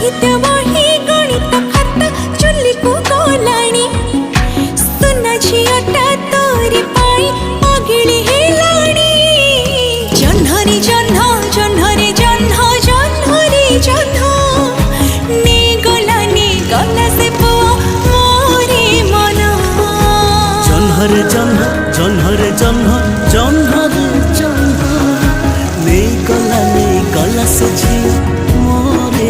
साहित्य बही गणित खाता चुली को गलाणी सुना झियाटा तोरी पाई अगिली हेलाणी जह्नरे जह्न जह्नरे जह्न जह्नरे जह्न ने गला से पुआ मोरे मन जह्नरे जह्न जह्नरे जह्न जह्नरे जह्न ने गला से झिया मोरे